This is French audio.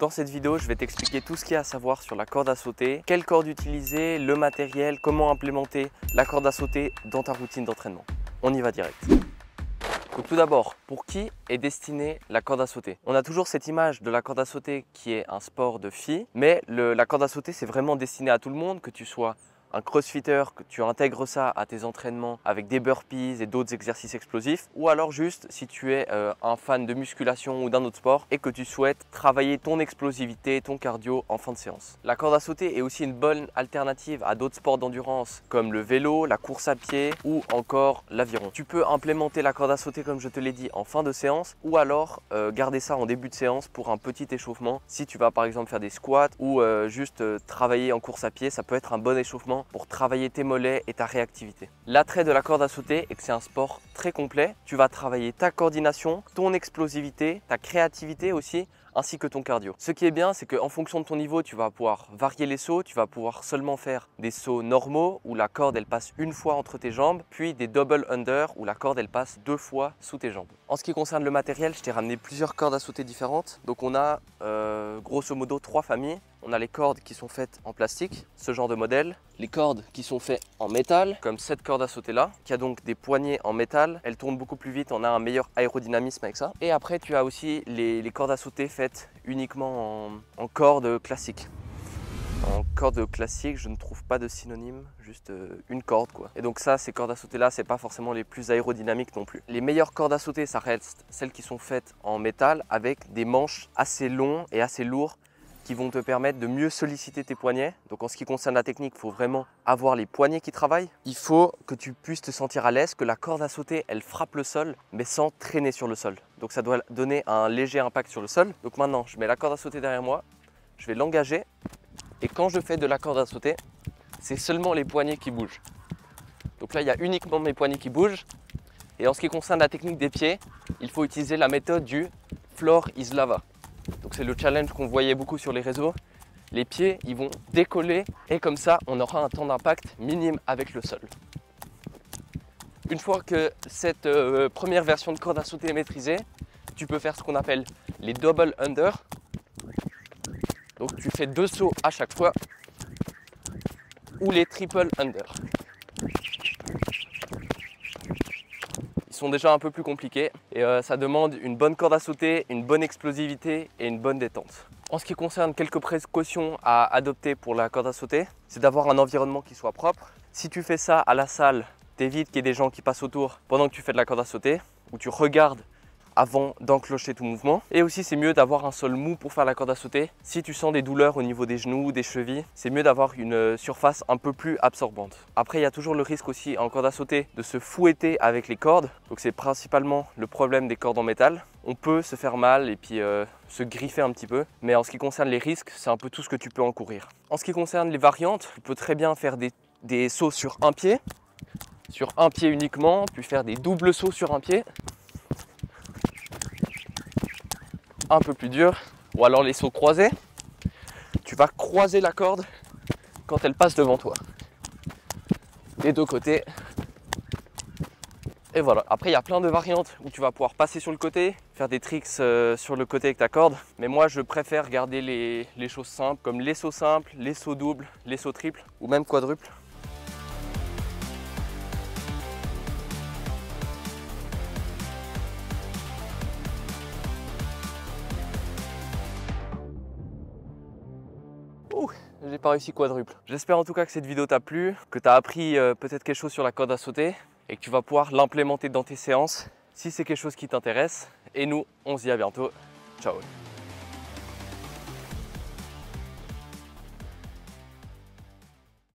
Dans cette vidéo, je vais t'expliquer tout ce qu'il y a à savoir sur la corde à sauter, quelle corde utiliser, le matériel, comment implémenter la corde à sauter dans ta routine d'entraînement. On y va direct. Donc tout d'abord, pour qui est destinée la corde à sauter? On a toujours cette image de la corde à sauter qui est un sport de filles, mais la corde à sauter c'est vraiment destiné à tout le monde, que tu sois un crossfitter, que tu intègres ça à tes entraînements avec des burpees et d'autres exercices explosifs, ou alors juste si tu es un fan de musculation ou d'un autre sport et que tu souhaites travailler ton explosivité, ton cardio en fin de séance. La corde à sauter est aussi une bonne alternative à d'autres sports d'endurance comme le vélo, la course à pied ou encore l'aviron. Tu peux implémenter la corde à sauter comme je te l'ai dit en fin de séance ou alors garder ça en début de séance pour un petit échauffement. Si tu vas par exemple faire des squats ou juste travailler en course à pied, ça peut être un bon échauffement pour travailler tes mollets et ta réactivité. L'attrait de la corde à sauter est que c'est un sport très complet. Tu vas travailler ta coordination, ton explosivité, ta créativité aussi, ainsi que ton cardio. Ce qui est bien, c'est qu'en fonction de ton niveau, tu vas pouvoir varier les sauts, tu vas pouvoir seulement faire des sauts normaux où la corde elle passe une fois entre tes jambes, puis des double under où la corde elle passe 2 fois sous tes jambes. En ce qui concerne le matériel, je t'ai ramené plusieurs cordes à sauter différentes. Donc on a grosso modo 3 familles. On a les cordes qui sont faites en plastique, ce genre de modèle. Les cordes qui sont faites en métal, comme cette corde à sauter là, qui a donc des poignées en métal. Elle tourne beaucoup plus vite, on a un meilleur aérodynamisme avec ça. Et après, tu as aussi les cordes à sauter faites uniquement en corde classique. En corde classique, je ne trouve pas de synonyme, juste une corde quoi. Et donc ça, ces cordes à sauter là, c'est pas forcément les plus aérodynamiques non plus. Les meilleures cordes à sauter, ça reste celles qui sont faites en métal avec des manches assez longs et assez lourds qui vont te permettre de mieux solliciter tes poignets. Donc en ce qui concerne la technique, il faut vraiment avoir les poignets qui travaillent. Il faut que tu puisses te sentir à l'aise, que la corde à sauter, elle frappe le sol, mais sans traîner sur le sol. Donc ça doit donner un léger impact sur le sol. Donc maintenant, je mets la corde à sauter derrière moi, je vais l'engager. Et quand je fais de la corde à sauter, c'est seulement les poignets qui bougent. Donc là, il y a uniquement mes poignets qui bougent. Et en ce qui concerne la technique des pieds, il faut utiliser la méthode du floor is lava. Donc c'est le challenge qu'on voyait beaucoup sur les réseaux. Les pieds, ils vont décoller et comme ça, on aura un temps d'impact minime avec le sol. Une fois que cette première version de corde à sauter est maîtrisée, tu peux faire ce qu'on appelle les double under. Donc tu fais 2 sauts à chaque fois ou les triple under. Ils sont déjà un peu plus compliqués et ça demande une bonne corde à sauter, une bonne explosivité et une bonne détente. En ce qui concerne quelques précautions à adopter pour la corde à sauter, c'est d'avoir un environnement qui soit propre. Si tu fais ça à la salle, t'évites qu'il y ait des gens qui passent autour pendant que tu fais de la corde à sauter ou tu regardes avant d'enclencher tout mouvement. Et aussi c'est mieux d'avoir un sol mou pour faire la corde à sauter. Si tu sens des douleurs au niveau des genoux ou des chevilles, c'est mieux d'avoir une surface un peu plus absorbante. Après il y a toujours le risque aussi en corde à sauter de se fouetter avec les cordes. Donc c'est principalement le problème des cordes en métal. On peut se faire mal et puis se griffer un petit peu. Mais en ce qui concerne les risques, c'est un peu tout ce que tu peux encourir. En ce qui concerne les variantes, tu peux très bien faire des sauts sur un pied uniquement, puis faire des doubles sauts sur un pied. Un peu plus dur, ou alors les sauts croisés. Tu vas croiser la corde quand elle passe devant toi. Les 2 côtés. Et voilà. Après, il y a plein de variantes où tu vas pouvoir passer sur le côté, faire des tricks sur le côté avec ta corde. Mais moi, je préfère garder les choses simples, comme les sauts simples, les sauts doubles, les sauts triples, ou même quadruples. J'ai pas réussi quadruple. J'espère en tout cas que cette vidéo t'a plu, que tu as appris peut-être quelque chose sur la corde à sauter et que tu vas pouvoir l'implémenter dans tes séances si c'est quelque chose qui t'intéresse. Et nous, on se dit à bientôt. Ciao.